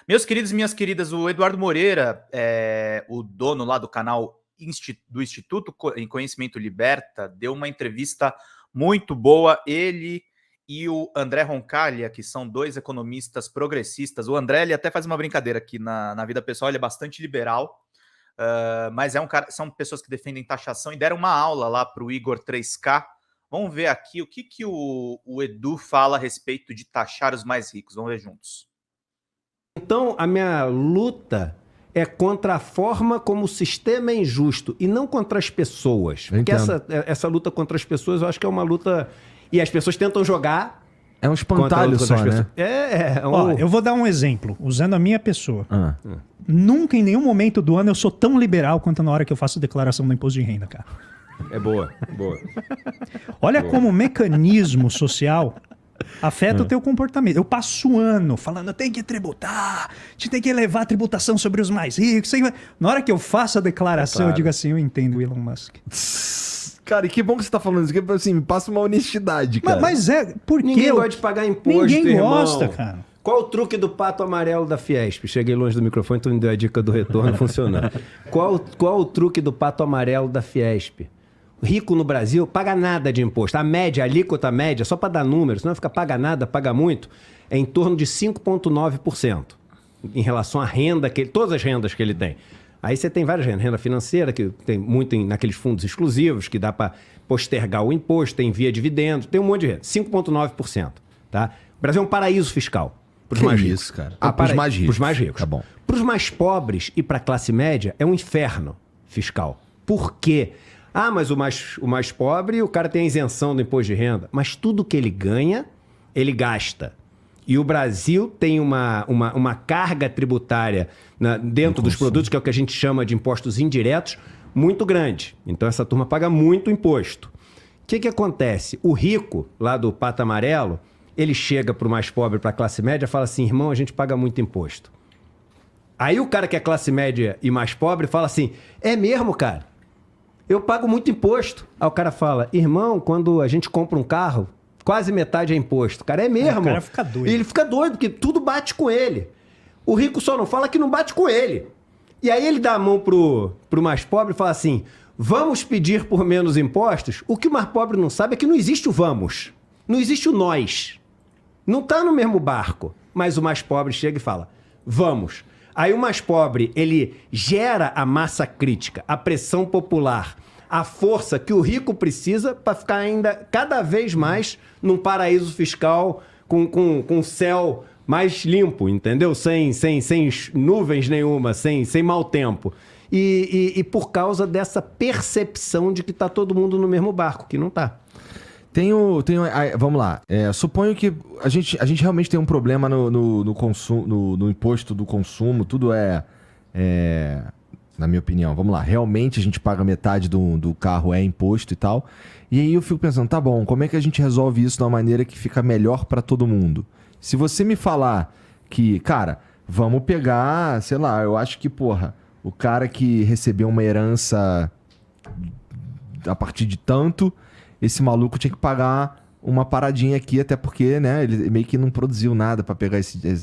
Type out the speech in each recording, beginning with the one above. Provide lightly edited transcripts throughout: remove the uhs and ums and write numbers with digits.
Meus queridos e minhas queridas, o Eduardo Moreira, o dono lá do canal do Instituto em Conhecimento Liberta, deu uma entrevista muito boa. Ele e o André Roncaglia, que são dois economistas progressistas. O André, ele até faz uma brincadeira aqui na vida pessoal, ele é bastante liberal, mas são pessoas que defendem taxação e deram uma aula lá para o Igor 3K. Vamos ver aqui o que o Edu fala a respeito de taxar os mais ricos. Vamos ver juntos. Então, a minha luta é contra a forma como o sistema é injusto e não contra as pessoas. Porque essa luta contra as pessoas, eu acho que é uma luta... E as pessoas tentam jogar... É um espantalho só, né? Ó, eu vou dar um exemplo, usando a minha pessoa. Nunca, em nenhum momento do ano, eu sou tão liberal quanto na hora que eu faço declaração do imposto de renda, cara. É boa, boa. Olha como o mecanismo social afeta o teu comportamento. Eu passo o ano falando, tem que tributar, a gente tem que elevar a tributação sobre os mais ricos. Na hora que eu faço a declaração, eu digo assim, eu entendo o Elon Musk. Cara, e que bom que você tá falando isso, porque assim, me passa uma honestidade, cara. Mas porque ninguém gosta de pagar imposto, ninguém gosta, cara. Qual o truque do pato amarelo da Fiesp? Cheguei longe do microfone, então me deu a dica do retorno funcionando. Qual o truque do pato amarelo da Fiesp? O rico no Brasil paga nada de imposto. A média, a alíquota média, só para dar números, senão fica paga nada, paga muito, é em torno de 5,9% em relação à renda, todas as rendas que ele tem. Aí você tem várias rendas. Renda financeira, que tem muito naqueles fundos exclusivos, que dá para postergar o imposto, tem via dividendos, tem um monte de renda. 5,9%. Tá? O Brasil é um paraíso fiscal. Para os mais ricos. Isso, cara? Para os mais ricos. Para os mais ricos. Tá bom. Para os mais pobres e para a classe média, é um inferno fiscal. Por quê? Ah, mas o mais pobre, o cara tem a isenção do imposto de renda. Mas tudo que ele ganha, ele gasta. E o Brasil tem uma carga tributária dentro dos produtos, que é o que a gente chama de impostos indiretos, muito grande. Então essa turma paga muito imposto. O que acontece? O rico, lá do pato amarelo, ele chega para o mais pobre, para a classe média, e fala assim, irmão, a gente paga muito imposto. Aí o cara que é classe média e mais pobre fala assim, é mesmo, cara? Eu pago muito imposto. Aí o cara fala, irmão, quando a gente compra um carro, quase metade é imposto. Cara, é mesmo. O cara fica doido. E ele fica doido, porque tudo bate com ele. O rico só não fala que não bate com ele. E aí ele dá a mão pro mais pobre e fala assim, vamos pedir por menos impostos? O que o mais pobre não sabe é que não existe o vamos. Não existe o nós. Não tá no mesmo barco. Mas o mais pobre chega e fala, vamos. Aí o mais pobre, ele gera a massa crítica, a pressão popular, a força que o rico precisa para ficar ainda cada vez mais num paraíso fiscal com céu mais limpo, entendeu? Sem nuvens nenhuma, sem mau tempo. E por causa dessa percepção de que está todo mundo no mesmo barco, que não está. Vamos lá. Suponho que a gente realmente tem um problema no consumo, no imposto do consumo. Tudo na minha opinião, vamos lá. Realmente a gente paga metade do carro, é imposto e tal. E aí eu fico pensando, tá bom, como é que a gente resolve isso de uma maneira que fica melhor para todo mundo? Se você me falar que, cara, vamos pegar, sei lá, eu acho que, porra, o cara que recebeu uma herança a partir de tanto, esse maluco tinha que pagar uma paradinha aqui, até porque, né, ele meio que não produziu nada para pegar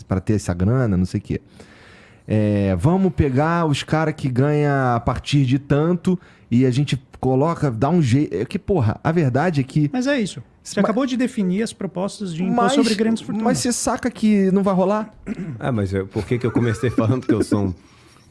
para ter essa grana, não sei o quê. Vamos pegar os caras que ganham a partir de tanto e a gente dá um jeito. Que, porra, a verdade é que... Mas é isso. Você acabou de definir as propostas de imposto sobre grandes fortunas. Mas você saca que não vai rolar? Mas por que eu comecei falando que eu sou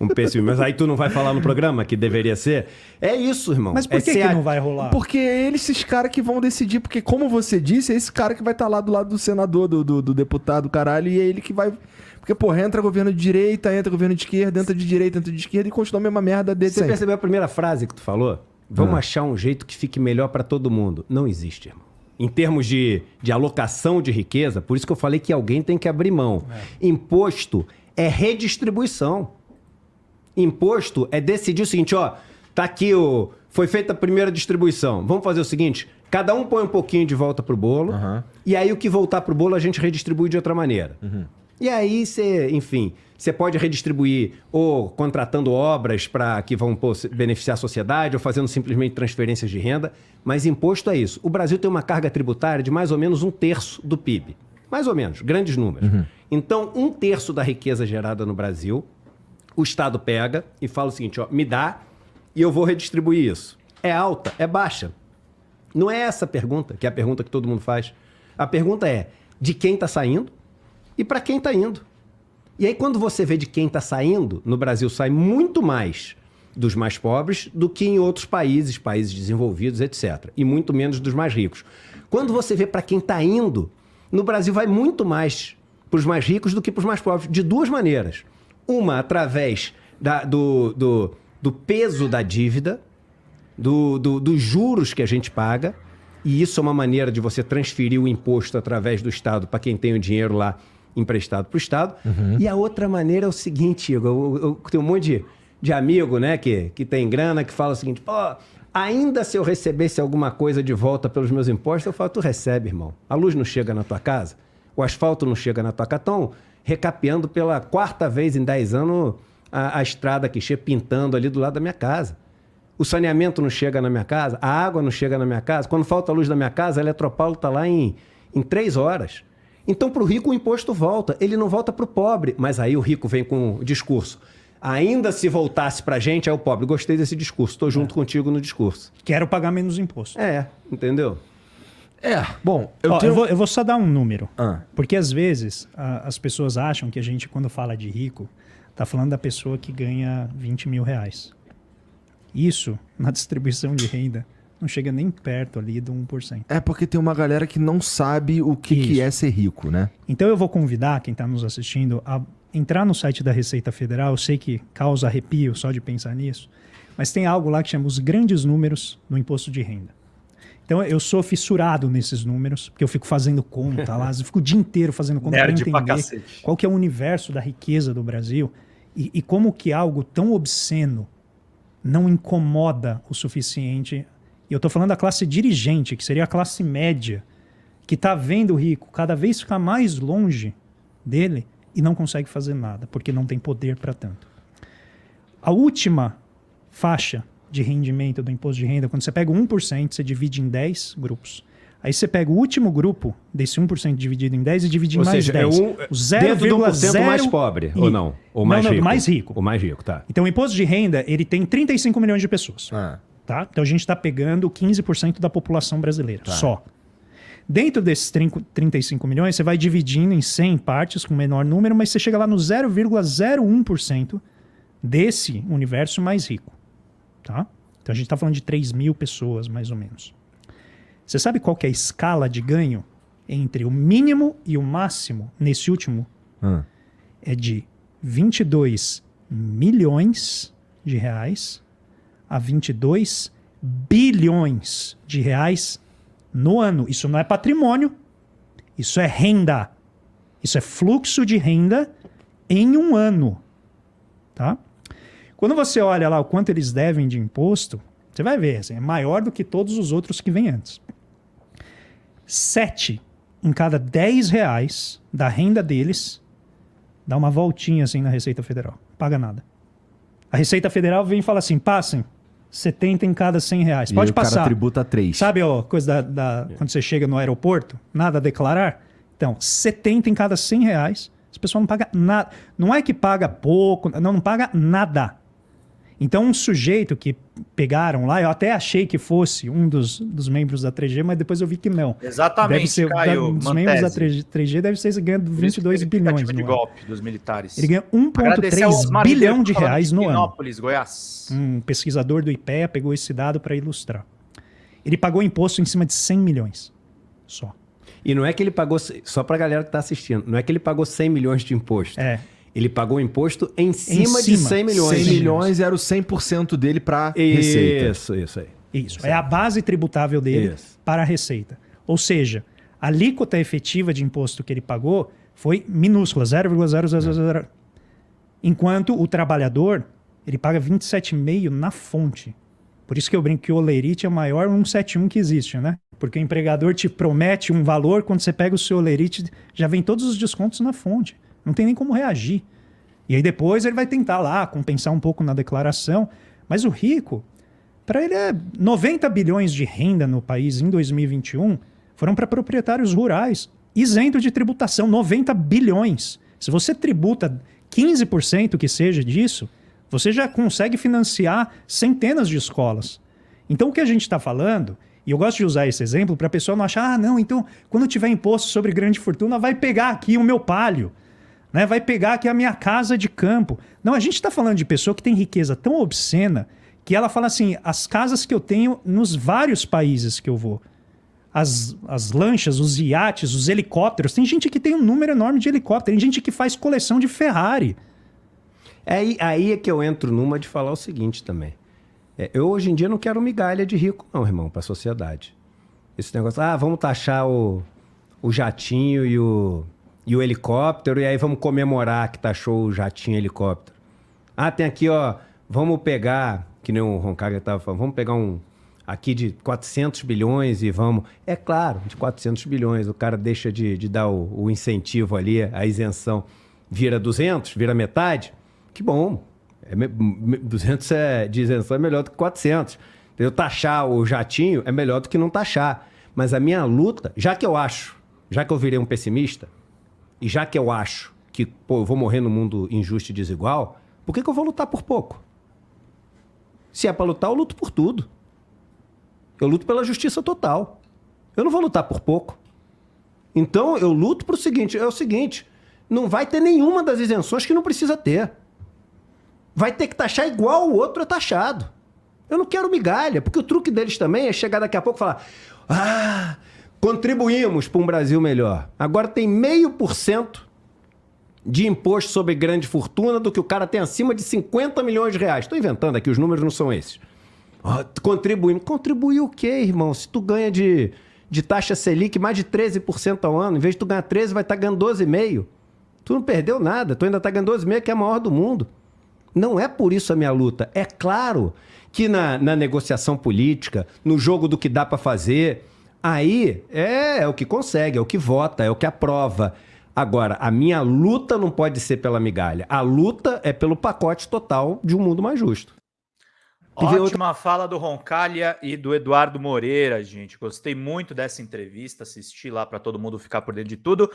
um pessimista? Mas aí tu não vai falar no programa que deveria ser? É isso, irmão. Mas por que não vai rolar? Porque é esses caras que vão decidir. Porque, como você disse, é esse cara que vai estar lá do lado do senador, do deputado, caralho, e é ele que vai... Porque, porra, entra governo de direita, entra governo de esquerda, entra de direita, entra de esquerda e continua a mesma merda dele. Você percebeu a primeira frase que tu falou? Vamos achar um jeito que fique melhor para todo mundo. Não existe, irmão. Em termos de alocação de riqueza, por isso que eu falei que alguém tem que abrir mão. Imposto é redistribuição. Imposto é decidir o seguinte, ó, tá aqui foi feita a primeira distribuição. Vamos fazer o seguinte, cada um põe um pouquinho de volta pro bolo, e aí o que voltar pro bolo a gente redistribui de outra maneira. E aí você pode redistribuir ou contratando obras que vão beneficiar a sociedade ou fazendo simplesmente transferências de renda, mas imposto é isso. O Brasil tem uma carga tributária de mais ou menos 1/3 do PIB. Mais ou menos, grandes números. Então, 1/3 da riqueza gerada no Brasil, o Estado pega e fala o seguinte, ó, me dá e eu vou redistribuir isso. É alta? É baixa? Não é essa a pergunta, que é a pergunta que todo mundo faz. A pergunta é de quem está saindo e para quem está indo. E aí, quando você vê de quem está saindo, no Brasil sai muito mais dos mais pobres do que em outros países, países desenvolvidos, etc. E muito menos dos mais ricos. Quando você vê para quem está indo, no Brasil vai muito mais para os mais ricos do que para os mais pobres, de duas maneiras. Uma, através do peso da dívida, dos juros que a gente paga, e isso é uma maneira de você transferir o imposto através do Estado para quem tem o dinheiro lá emprestado para o Estado. E a outra maneira é o seguinte, Igor, eu tenho um monte de amigo, né, que tem grana, que fala o seguinte, pô, ainda se eu recebesse alguma coisa de volta pelos meus impostos, eu falo, tu recebe, irmão. A luz não chega na tua casa, o asfalto não chega na tua casa. Estão recapeando pela 4ª vez em 10 anos a estrada que chega pintando ali do lado da minha casa. O saneamento não chega na minha casa, a água não chega na minha casa. Quando falta a luz na minha casa, a Eletropaulo está lá em 3 horas. Então, para o rico, o imposto volta. Ele não volta para o pobre. Mas aí o rico vem com o discurso. Ainda se voltasse para a gente, é o pobre. Gostei desse discurso. Estou junto contigo no discurso. Quero pagar menos imposto. Entendeu? Bom, eu vou só dar um número. Porque às vezes as pessoas acham que a gente, quando fala de rico, está falando da pessoa que ganha 20 mil reais. Isso, na distribuição de renda, não chega nem perto ali do 1%. É porque tem uma galera que não sabe o que é ser rico, né? Então eu vou convidar quem está nos assistindo a entrar no site da Receita Federal. Eu sei que causa arrepio só de pensar nisso, mas tem algo lá que chama os grandes números no imposto de renda. Então eu sou fissurado nesses números, porque eu fico fazendo conta lá, eu fico o dia inteiro fazendo conta para entender qual que é o universo da riqueza do Brasil e como que algo tão obsceno não incomoda o suficiente. E eu estou falando da classe dirigente, que seria a classe média, que está vendo o rico cada vez ficar mais longe dele e não consegue fazer nada, porque não tem poder para tanto. A última faixa de rendimento do imposto de renda, quando você pega o 1%, você divide em 10 grupos. Aí você pega o último grupo desse 1% dividido em 10 e divide em mais 10. O 0,1% mais pobre, ou não? Ou mais rico? Mais rico. O mais rico, tá. Então o imposto de renda, ele tem 35 milhões de pessoas. Tá? Então a gente está pegando 15% da população brasileira, só. Dentro desses 35 milhões, você vai dividindo em 100 partes com menor número, mas você chega lá no 0,01% desse universo mais rico. Tá? Então a gente está falando de 3 mil pessoas, mais ou menos. Você sabe qual que é a escala de ganho entre o mínimo e o máximo nesse último? É de 22 milhões de reais a 22 bilhões de reais no ano. Isso não é patrimônio, isso é renda. Isso é fluxo de renda em um ano. Tá? Quando você olha lá o quanto eles devem de imposto, você vai ver, assim, é maior do que todos os outros que vêm antes. 7 em cada 10 reais da renda deles dá uma voltinha assim na Receita Federal. Não paga nada. A Receita Federal vem e fala assim, passem 70 em cada 100 reais. Pode passar. O cara tributa 3. Sabe a coisa quando você chega no aeroporto, nada a declarar? Então, 70 em cada 100 reais, as pessoas não pagam nada. Não é que paga pouco, não paga nada. Então, um sujeito que pegaram lá, eu até achei que fosse um dos membros da 3G, mas depois eu vi que não. Exatamente, deve ser, Caio, um dos membros da 3G deve ser ganhando 22 bilhões no de ano. golpe dos militares. Ele ganha 1,3 bilhão de reais no ano. Pinópolis, Goiás. Um pesquisador do IPEA pegou esse dado para ilustrar. Ele pagou imposto em cima de 100 milhões só. E não é que ele pagou, só para a galera que está assistindo, não é que ele pagou 100 milhões de imposto. Ele pagou o imposto em cima de 100 milhões. 100 milhões era o 100% dele para receita. Isso aí. Isso. É a base tributável dele para a receita. Ou seja, a alíquota efetiva de imposto que ele pagou foi minúscula, 0,000. Enquanto o trabalhador, ele paga 27,5% na fonte. Por isso que eu brinco que o olerite é o maior 171 que existe, né? Porque o empregador te promete um valor, quando você pega o seu olerite, já vem todos os descontos na fonte. Não tem nem como reagir. E aí depois ele vai tentar lá compensar um pouco na declaração. Mas o rico, para ele 90 bilhões de renda no país em 2021 foram para proprietários rurais. isento de tributação, 90 bilhões. Se você tributa 15% que seja disso, você já consegue financiar centenas de escolas. Então o que a gente está falando, e eu gosto de usar esse exemplo para a pessoa não achar, não, então quando tiver imposto sobre grande fortuna, vai pegar aqui o meu palio, né? Vai pegar aqui a minha casa de campo. Não, a gente está falando de pessoa que tem riqueza tão obscena que ela fala assim, as casas que eu tenho nos vários países que eu vou, as lanchas, os iates, os helicópteros, tem gente que tem um número enorme de helicóptero, tem gente que faz coleção de Ferrari. Aí é que eu entro numa de falar o seguinte também. Eu hoje em dia não quero migalha de rico não, irmão, para a sociedade. Esse negócio, vamos taxar o jatinho e o helicóptero, e aí vamos comemorar que taxou o jatinho e o helicóptero. Tem aqui, ó, vamos pegar, que nem o Roncaga estava falando, vamos pegar aqui de 400 bilhões e vamos... É claro, de 400 bilhões, o cara deixa de dar o incentivo ali, a isenção, vira 200, vira metade, que bom. 200 de isenção é melhor do que 400. Entendeu? Taxar o jatinho é melhor do que não taxar. Mas a minha luta, já que eu virei um pessimista, e já que eu acho que eu vou morrer no mundo injusto e desigual, por que eu vou lutar por pouco? Se é para lutar, eu luto por tudo. Eu luto pela justiça total. Eu não vou lutar por pouco. Então, eu luto pro seguinte, não vai ter nenhuma das isenções que não precisa ter. Vai ter que taxar igual o outro é taxado. Eu não quero migalha, porque o truque deles também é chegar daqui a pouco e falar contribuímos para um Brasil melhor. Agora tem 0,5% de imposto sobre grande fortuna do que o cara tem acima de 50 milhões de reais. Estou inventando aqui, os números não são esses. Contribuir. Contribuir o quê, irmão? Se tu ganha de taxa Selic mais de 13% ao ano, em vez de tu ganhar 13, vai estar ganhando 12,5%. Tu não perdeu nada, tu ainda está ganhando 12,5%, que é a maior do mundo. Não é por isso a minha luta. É claro que na negociação política, no jogo do que dá para fazer, aí é o que consegue, é o que vota, é o que aprova. Agora, a minha luta não pode ser pela migalha. A luta é pelo pacote total de um mundo mais justo. Ótima fala do Roncalha e do Eduardo Moreira, gente. Gostei muito dessa entrevista, assisti lá para todo mundo ficar por dentro de tudo.